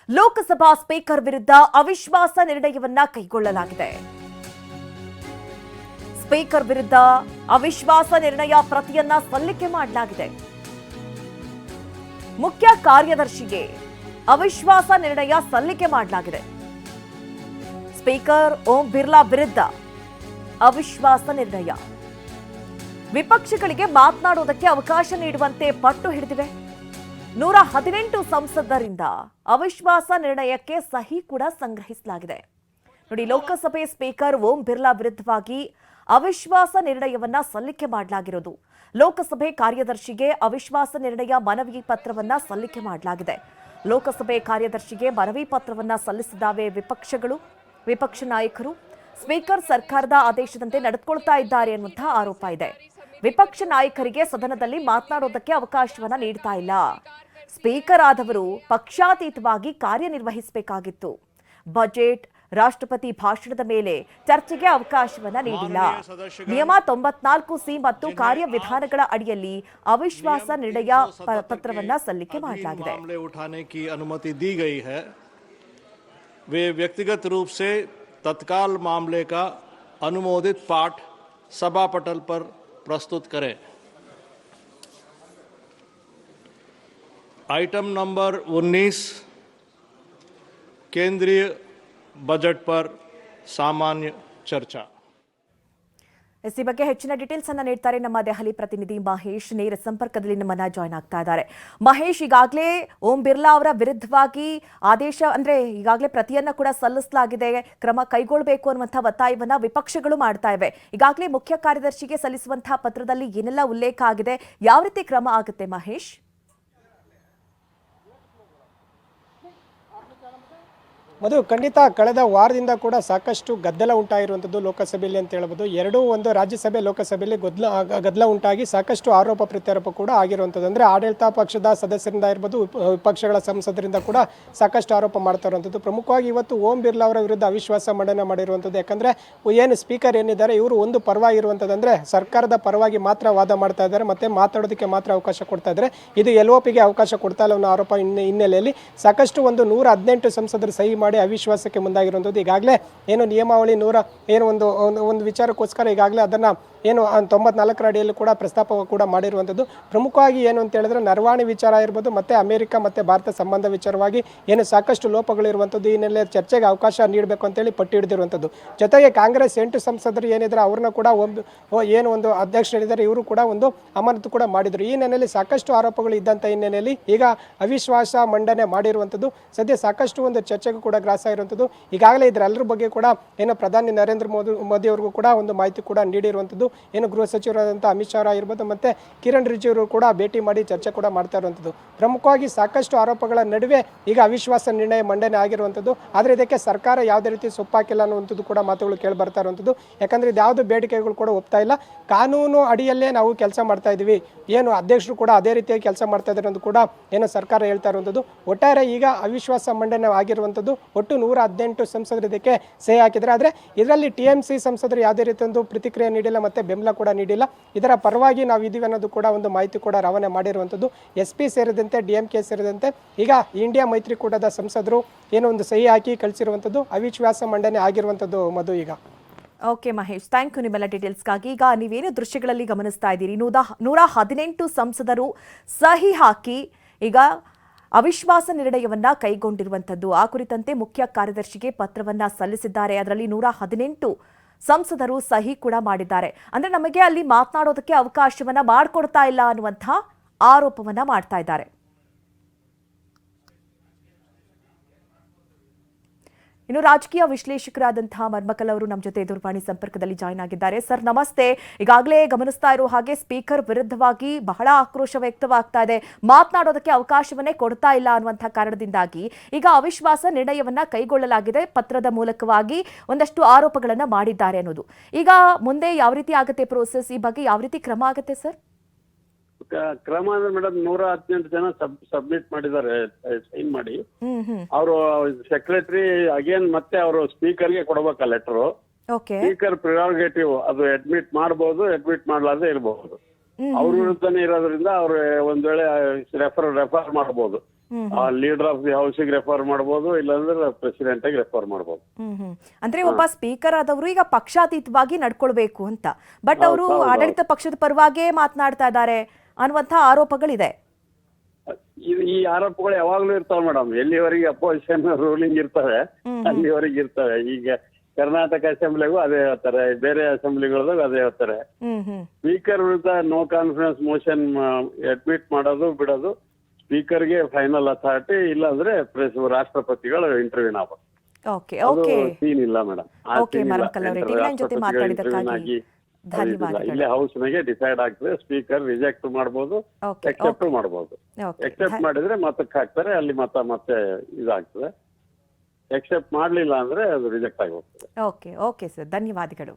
Lok Sabha speaker ವಿರುದ್ಧ ಅವಿಶ್ವಾಸ ನಿರ್ಣಯವನ್ನ ಕೈಗೊಳ್ಳಲಾಗಿದೆ. ಸ್ಪೀಕರ್ ವಿರುದ್ಧ ಅವಿಶ್ವಾಸ ನಿರ್ಣಯ ಪ್ರತಿಯನ್ನ ಸಲ್ಲಿಕೆ ಮಾಡಲಾಗಿದೆ. ಮುಖ್ಯ ಕಾರ್ಯದರ್ಶಿಗೆ ಅವಿಶ್ವಾಸ ನಿರ್ಣಯ ಸಲ್ಲಿಕೆ ಮಾಡಲಾಗಿದೆ. ಸ್ಪೀಕರ್ ಓಂ ಬಿರ್ಲಾ ವಿರುದ್ಧ ಅವಿಶ್ವಾಸ ನಿರ್ಣಯ. ವಿಪಕ್ಷಗಳಿಗೆ ಮಾತನಾಡುವುದಕ್ಕೆ ಅವಕಾಶ ನೀಡುವಂತೆ ಪಟ್ಟು ಹಿಡಿದಿವೆ. 118 ಸಂಸದರಿಂದ ಅವಿಶ್ವಾಸ ನಿರ್ಣಯಕ್ಕೆ ಸಹಿ ಕೂಡ ಸಂಗ್ರಹಿಸಲಾಗಿದೆ. ನೋಡಿ, ಲೋಕಸಭೆ ಸ್ಪೀಕರ್ ಓಂ ಬಿರ್ಲಾ ವಿರುದ್ಧವಾಗಿ ಅವಿಶ್ವಾಸ ನಿರ್ಣಯವನ್ನ ಸಲ್ಲಿಕೆ ಮಾಡಲಾಗಿರೋದು. ಲೋಕಸಭೆ ಕಾರ್ಯದರ್ಶಿಗೆ ಅವಿಶ್ವಾಸ ನಿರ್ಣಯ ಮನವಿ ಪತ್ರವನ್ನ ಸಲ್ಲಿಕೆ ಮಾಡಲಾಗಿದೆ. ಲೋಕಸಭೆ ಕಾರ್ಯದರ್ಶಿಗೆ ಮನವಿ ಪತ್ರವನ್ನ ಸಲ್ಲಿಸಿದ್ದಾವೆ ವಿಪಕ್ಷಗಳು. ವಿಪಕ್ಷ ನಾಯಕರು ಸ್ಪೀಕರ್ ಸರ್ಕಾರದ ಆದೇಶದಂತೆ ನಡೆದುಕೊಳ್ತಾ ಇದ್ದಾರೆ ಎನ್ನುವಂತಹ ಆರೋಪ ಇದೆ. ವಿಪಕ್ಷ ನಾಯಕರಿಗೆ ಸದನದಲ್ಲಿ ಮಾತನಾಡೋದಕ್ಕೆ ಅವಕಾಶವನ್ನ ನೀಡ್ತಾ ಇಲ್ಲ. ಸ್ಪೀಕರ್ ಆದವರು ಪಕ್ಷಾತೀತವಾಗಿ ಕಾರ್ಯನಿರ್ವಹಿಸಬೇಕಾಗಿತ್ತು. ಬಜೆಟ್, ರಾಷ್ಟ್ರಪತಿ ಭಾಷಣದ ಮೇಲೆ ಚರ್ಚೆಗೆ ಅವಕಾಶವನ್ನ ನೀಡಿಲ್ಲ. ನಿಯಮ 94C ಮತ್ತು ಕಾರ್ಯವಿಧಾನಗಳ ಅಡಿಯಲ್ಲಿ ಅವಿಶ್ವಾಸ ನಿರ್ಣಯ ಪತ್ರವನ್ನ ಸಲ್ಲಿಕೆ ಮಾಡಲಾಗಿದೆ. अनुमति दी गई है, वे व्यक्तिगत रूप से तत्काल मामले का अनुमोदित पाठ सभा पटल पर प्रस्तुत करें. आइटम नंबर 19 केंद्रीय बजट पर सामान्य चर्चा. ಈ ಬಗ್ಗೆ ಹೆಚ್ಚಿನ ಡೀಟೇಲ್ಸ್ ಅನ್ನ ನೀಡ್ತಾರೆ ನಮ್ಮ ದೆಹಲಿ ಪ್ರತಿನಿಧಿ ಮಹೇಶ್. ನೇರ ಸಂಪರ್ಕದಲ್ಲಿ ನಮ್ಮನ್ನ ಜಾಯ್ನ್ ಆಗ್ತಾ ಇದ್ದಾರೆ. ಮಹೇಶ್, ಈಗಾಗಲೇ ಓಂ ಬಿರ್ಲಾ ಅವರ ವಿರುದ್ಧವಾಗಿ ಆದೇಶ ಈಗಾಗಲೇ ಪ್ರತಿಯನ್ನ ಕೂಡ ಸಲ್ಲಿಸಲಾಗಿದೆ. ಕ್ರಮ ಕೈಗೊಳ್ಳಬೇಕು ಅನ್ನುವಂತಹ ಒತ್ತಾಯವನ್ನ ವಿಪಕ್ಷಗಳು ಮಾಡ್ತಾ ಇವೆ. ಈಗಾಗಲೇ ಮುಖ್ಯ ಕಾರ್ಯದರ್ಶಿಗೆ ಸಲ್ಲಿಸುವಂತಹ ಪತ್ರದಲ್ಲಿ ಏನೆಲ್ಲ ಉಲ್ಲೇಖ ಆಗಿದೆ, ಯಾವ ರೀತಿ ಕ್ರಮ ಆಗುತ್ತೆ ಮಹೇಶ್? ಅದು ಖಂಡಿತ ಕಳೆದ ವಾರದಿಂದ ಕೂಡ ಸಾಕಷ್ಟು ಗದ್ದಲ ಉಂಟಾಗಿರುವಂಥದ್ದು ಲೋಕಸಭೆಯಲ್ಲಿ ಅಂತ ಹೇಳ್ಬೋದು. ಒಂದು ರಾಜ್ಯಸಭೆ ಲೋಕಸಭೆಯಲ್ಲಿ ಗದ್ದಲ ಉಂಟಾಗಿ ಸಾಕಷ್ಟು ಆರೋಪ ಪ್ರತ್ಯಾರೋಪ ಕೂಡ ಆಗಿರುವಂಥದ್ದು. ಅಂದರೆ ಆಡಳಿತ ಪಕ್ಷದ ಸದಸ್ಯರಿಂದ ಇರ್ಬೋದು, ವಿಪಕ್ಷಗಳ ಸಂಸದರಿಂದ ಕೂಡ ಸಾಕಷ್ಟು ಆರೋಪ ಮಾಡ್ತಾ ಇರುವಂಥದ್ದು. ಪ್ರಮುಖವಾಗಿ ಇವತ್ತು ಓಂ ಬಿರ್ಲಾ ಅವರ ವಿರುದ್ಧ ಅವಿಶ್ವಾಸ ಮಂಡನೆ ಮಾಡಿರುವಂಥದ್ದು. ಯಾಕಂದರೆ ಏನು ಸ್ಪೀಕರ್ ಏನಿದ್ದಾರೆ ಇವರು ಒಂದು ಪರವಾಗಿ ಇರುವಂಥದ್ದು, ಅಂದರೆ ಸರ್ಕಾರದ ಪರವಾಗಿ ಮಾತ್ರ ವಾದ ಮಾಡ್ತಾ ಇದ್ದಾರೆ, ಮತ್ತೆ ಮಾತಾಡೋದಕ್ಕೆ ಮಾತ್ರ ಅವಕಾಶ ಕೊಡ್ತಾ ಇದ್ದಾರೆ. ಇದು LOPಗೆ ಅವಕಾಶ ಕೊಡ್ತಾ ಇಲ್ಲ ಅನ್ನೋ ಆರೋಪ ಹಿನ್ನೆಲೆಯಲ್ಲಿ ಸಾಕಷ್ಟು 118 ಸಂಸದರು ಸಹಿ ಮಾಡಿ ಅವಿಶ್ವಾಸಕ್ಕೆ ಮುಂದಾಗಿರುವಂಥದ್ದು. ಈಗಾಗಲೇ ಏನು ನಿಯಮಾವಳಿ ಒಂದು ವಿಚಾರಕ್ಕೋಸ್ಕರ ಈಗಾಗಲೇ ಅದನ್ನು 94ರ ಅಡಿಯಲ್ಲಿ ಕೂಡ ಪ್ರಸ್ತಾಪ ಕೂಡ ಮಾಡಿರುವಂಥದ್ದು. ಪ್ರಮುಖವಾಗಿ ಏನು ಅಂತ ಹೇಳಿದ್ರೆ ನರವಾಣಿ ವಿಚಾರ ಇರ್ಬೋದು, ಮತ್ತು ಅಮೆರಿಕ ಮತ್ತು ಭಾರತ ಸಂಬಂಧ ವಿಚಾರವಾಗಿ ಏನು ಸಾಕಷ್ಟು ಲೋಪಗಳಿರುವಂಥದ್ದು. ಈ ನೆಲೆಯಲ್ಲಿ ಚರ್ಚೆಗೆ ಅವಕಾಶ ನೀಡಬೇಕು ಅಂತೇಳಿ ಪಟ್ಟು ಹಿಡಿದಿರುವಂಥದ್ದು. ಜೊತೆಗೆ ಕಾಂಗ್ರೆಸ್ 8 ಸಂಸದರು ಏನಿದ್ದಾರೆ ಅವ್ರನ್ನ ಕೂಡ ಒಂದು ಅಧ್ಯಕ್ಷರಿದ್ದಾರೆ, ಇವರು ಕೂಡ ಒಂದು ಅಮಾನತು ಕೂಡ ಮಾಡಿದರು. ಈ ನೆಲೆಯಲ್ಲಿ ಸಾಕಷ್ಟು ಆರೋಪಗಳು ಇದ್ದಂಥ ಹಿನ್ನೆಲೆಯಲ್ಲಿ ಈಗ ಅವಿಶ್ವಾಸ ಮಂಡನೆ ಮಾಡಿರುವಂಥದ್ದು. ಸದ್ಯ ಸಾಕಷ್ಟು ಒಂದು ಚರ್ಚೆಗೂ ಕೂಡ ಗ್ರಾಸ ಇರುವಂಥದ್ದು. ಈಗಾಗಲೇ ಇದರೆಲ್ಲರ ಬಗ್ಗೆ ಕೂಡ ಏನು ಪ್ರಧಾನಿ ನರೇಂದ್ರ ಮೋದಿ ಅವ್ರಿಗೂ ಕೂಡ ಒಂದು ಮಾಹಿತಿ ಕೂಡ ನೀಡಿರುವಂಥದ್ದು. ಏನು ಗೃಹ ಸಚಿವರಾದಂಥ ಅಮಿತ್ ಶಾ ಇರ್ಬೋದು, ಮತ್ತು ಕಿರಣ್ ರಿಜಿಜು ಕೂಡ ಭೇಟಿ ಮಾಡಿ ಚರ್ಚೆ ಕೂಡ ಮಾಡ್ತಾ ಇರುವಂಥದ್ದು. ಪ್ರಮುಖವಾಗಿ ಸಾಕಷ್ಟು ಆರೋಪಗಳ ನಡುವೆ ಈಗ ಅವಿಶ್ವಾಸ ನಿರ್ಣಯ ಮಂಡನೆ ಆಗಿರುವಂಥದ್ದು. ಆದರೆ ಇದಕ್ಕೆ ಸರ್ಕಾರ ಯಾವುದೇ ರೀತಿ ಸೊಪ್ಪಾಕಿಲ್ಲ ಅನ್ನುವಂಥದ್ದು ಕೂಡ ಮಾತುಗಳು ಕೇಳಿ ಬರ್ತಾ ಇರುವಂಥದ್ದು. ಯಾಕಂದರೆ ಇದ್ಯಾವುದು ಬೇಡಿಕೆಗಳು ಕೂಡ ಒಪ್ತಾ ಇಲ್ಲ. ಕಾನೂನು ಅಡಿಯಲ್ಲೇ ನಾವು ಕೆಲಸ ಮಾಡ್ತಾ ಇದ್ದೀವಿ, ಏನು ಅಧ್ಯಕ್ಷರು ಕೂಡ ಅದೇ ರೀತಿಯಾಗಿ ಕೆಲಸ ಮಾಡ್ತಾ ಇದ್ದಾರೆ ಅಂತ ಕೂಡ ಏನು ಸರ್ಕಾರ ಹೇಳ್ತಾ ಇರುವಂಥದ್ದು. ಒಟ್ಟಾರೆ ಈಗ ಅವಿಶ್ವಾಸ ಮಂಡನೆ ಆಗಿರುವಂಥದ್ದು. ಒಟ್ಟು 118 ಸಂಸದರು ಇದಕ್ಕೆ ಸಹಿ ಹಾಕಿದ್ದಾರೆ. ಆದರೆ ಇದರಲ್ಲಿ TMC ಸಂಸದರು ಯಾವುದೇ ರೀತಿ ಒಂದು ಪ್ರತಿಕ್ರಿಯೆ ನೀಡಿಲ್ಲ, ಮತ್ತು ಬೆಂಬಲ ಕೂಡ ನೀಡಿಲ್ಲ. ಇದರ ಪರವಾಗಿ ನಾವು ಇದೀವಿ ಅನ್ನೋದು ಕೂಡ ಒಂದು ಮಾಹಿತಿ ಕೂಡ ರವಾನೆ ಮಾಡಿರುವಂಥದ್ದು. SP ಸೇರಿದಂತೆ DMK ಸೇರಿದಂತೆ ಈಗ ಇಂಡಿಯಾ ಮೈತ್ರಿಕೂಟದ ಸಂಸದರು ಏನೋ ಒಂದು ಸಹಿ ಹಾಕಿ ಕಳಿಸಿರುವಂಥದ್ದು. ಅವಿಶ್ವಾಸ ಮಂಡನೆ ಆಗಿರುವಂಥದ್ದು ಮಧು. ಈಗ ಓಕೆ ಮಹೇಶ್, ಥ್ಯಾಂಕ್ ಯು ನಿಮ್ಮೆಲ್ಲ ಡೀಟೇಲ್ಸ್ಗಾಗಿ. ಈಗ ನೀವೇನು ದೃಶ್ಯಗಳಲ್ಲಿ ಗಮನಿಸ್ತಾ ಇದ್ದೀರಿ, 118 ಸಂಸದರು ಸಹಿ ಹಾಕಿ ಈಗ ಅವಿಶ್ವಾಸ ನಿರ್ಣಯವನ್ನ ಕೈಗೊಂಡಿರುವಂಥದ್ದು. ಆ ಕುರಿತಂತೆ ಮುಖ್ಯ ಕಾರ್ಯದರ್ಶಿಗೆ ಪತ್ರವನ್ನ ಸಲ್ಲಿಸಿದ್ದಾರೆ. ಅದರಲ್ಲಿ 118 ಸಂಸದರು ಸಹಿ ಕೂಡ ಮಾಡಿದ್ದಾರೆ. ಅಂದ್ರೆ ನಮಗೆ ಅಲ್ಲಿ ಮಾತನಾಡೋದಕ್ಕೆ ಅವಕಾಶವನ್ನ ಮಾಡಿಕೊಡ್ತಾ ಇಲ್ಲ ಅನ್ನುವಂಥ ಆರೋಪವನ್ನ ಮಾಡ್ತಾ ಇದ್ದಾರೆ. ಇನ್ನು ರಾಜಕೀಯ ವಿಶ್ಲೇಷಕರಾದಂತಹ ಮರ್ಮಕಲ್ ಅವರು ನಮ್ಮ ಜೊತೆ ದೂರವಾಣಿ ಸಂಪರ್ಕದಲ್ಲಿ ಜಾಯ್ನ್ ಆಗಿದ್ದಾರೆ. ಸರ್ ನಮಸ್ತೆ. ಈಗಾಗಲೇ ಗಮನಿಸ್ತಾ ಇರೋ ಹಾಗೆ ಸ್ಪೀಕರ್ ವಿರುದ್ಧವಾಗಿ ಬಹಳ ಆಕ್ರೋಶ ವ್ಯಕ್ತವಾಗ್ತಾ ಇದೆ. ಮಾತನಾಡೋದಕ್ಕೆ ಅವಕಾಶವನ್ನೇ ಕೊಡ್ತಾ ಇಲ್ಲ ಅನ್ನುವಂಥ ಕಾರಣದಿಂದಾಗಿ ಈಗ ಅವಿಶ್ವಾಸ ನಿರ್ಣಯವನ್ನ ಕೈಗೊಳ್ಳಲಾಗಿದೆ. ಪತ್ರದ ಮೂಲಕವಾಗಿ ಒಂದಷ್ಟು ಆರೋಪಗಳನ್ನ ಮಾಡಿದ್ದಾರೆ ಅನ್ನೋದು. ಈಗ ಮುಂದೆ ಯಾವ ರೀತಿ ಆಗುತ್ತೆ ಪ್ರೋಸೆಸ್, ಈ ಬಗ್ಗೆ ಯಾವ ರೀತಿ ಕ್ರಮ ಆಗುತ್ತೆ ಸರ್? ಕ್ರಮ ಅಂದ್ರೆ ಮೇಡಮ್ 118 ಜನ ಸಬ್ಮಿಟ್ ಮಾಡಿದ್ದಾರೆ, ಸೈನ್ ಮಾಡಿ. ಅವರು ಸೆಕ್ರೆಟರಿ ಅಗೇನ್ ಮತ್ತೆ ಅವರು ಸ್ಪೀಕರ್ಗೆ ಕೊಡ್ಬೇಕ ಲೆಟರ್. ಸ್ಪೀಕರ್ ಪ್ರಿರಾಗೇಟಿವ್, ಅದು ಅಡ್ಮಿಟ್ ಮಾಡಬಹುದು, ಅಡ್ಮಿಟ್ ಮಾಡಲಾರ್ದೆ ಇರಬಹುದು. ಅವ್ರ ವಿರುದ್ಧನೇ ಇರೋದ್ರಿಂದ ಅವ್ರು ಒಂದ್ ವೇಳೆ ರೆಫರ್ ಮಾಡ್ಬೋದು. ಲೀಡರ್ ಆಫ್ ದಿ ಹೌಸಿಗೆ ರೆಫರ್ ಮಾಡ್ಬೋದು, ಇಲ್ಲಾಂದ್ರೆ ಪ್ರೆಸಿಡೆಂಟ್ ಆಗಿ ರೆಫರ್ ಮಾಡ್ಬೋದು. ಅಂದ್ರೆ ಒಬ್ಬ ಸ್ಪೀಕರ್ ಆದವರು ಈಗ ಪಕ್ಷಾತೀತವಾಗಿ ನಡ್ಕೊಳ್ಬೇಕು ಅಂತ, ಬಟ್ ಅವರು ಆಡಳಿತ ಪಕ್ಷದ ಪರವಾಗೇ ಮಾತನಾಡ್ತಾ ಇದ್ದಾರೆ ಅನ್ನುವಂತ ಆರೋಪಗಳಿದೆ. ಈ ಆರೋಪಗಳು ಯಾವಾಗ್ಲೂ ಇರ್ತಾವ ಮೇಡಮ್. ಎಲ್ಲಿವರೆಗೆ ಅಪೋಸಿಷನ್ ರೂಲಿಂಗ್ ಇರ್ತವೆ ಅಲ್ಲಿವರೆಗೆ ಇರ್ತವೆ. ಈಗ ಕರ್ನಾಟಕ ಅಸೆಂಬ್ಲಿಗೂ ಅದೇ ಹೇಳ್ತಾರೆ, ಬೇರೆ ಅಸೆಂಬ್ಲಿಗಳದಾಗ ಅದೇ ಹೇಳ್ತಾರೆ. ಸ್ಪೀಕರ್ ವಿರುದ್ಧ ನೋ ಕಾನ್ಫಿಡೆನ್ಸ್ ಮೋಷನ್ ಅಡ್ಮಿಟ್ ಮಾಡೋದು ಬಿಡೋದು ಸ್ಪೀಕರ್ಗೆ ಫೈನಲ್ ಅಥಾರಿಟಿ, ಇಲ್ಲಾಂದ್ರೆ ರಾಷ್ಟ್ರಪತಿಗಳು ಇಂಟರ್ವ್ಯೂನ್ ಆಗ್ಬೋದು. ಓಕೆ ಓಕೆ ಸೀನ್ ಇಲ್ಲ ಮೇಡಮ್. ಓಕೆ ಮರಮಕಲ್ ಅವರೇ, ಟಿವಿ ನೈನ್ ಜೊತೆ ಮಾತಾಡಿದ್ದಕ್ಕಾಗಿ ಧನ್ಯವಾದಗಳು. ಇಲ್ಲೇ ಹೌಸ್ ನಾಗೆ ಡಿಸೈಡ್ ಆಗ್ತದೆ. ಸ್ಪೀಕರ್ ರಿಜೆಕ್ಟ್ ಮಾಡಬಹುದು, ಎಕ್ಸೆಪ್ಟ್ ಮಾಡಬಹುದು. ಎಕ್ಸೆಪ್ಟ್ ಮಾಡಿದ್ರೆ ಮತಕ್ಕೆ ಹಾಕ್ತಾರೆ, ಅಲ್ಲಿ ಮತ್ತೆ ಇದಾಗ್ತದೆ. ಎಕ್ಸೆಪ್ಟ್ ಮಾಡ್ಲಿಲ್ಲ ಅಂದ್ರೆ ಅದು ರಿಜೆಕ್ಟ್ ಆಗಿ ಹೋಗ್ತದೆ. ಓಕೆ ಓಕೆ ಸರ್, ಧನ್ಯವಾದಗಳು.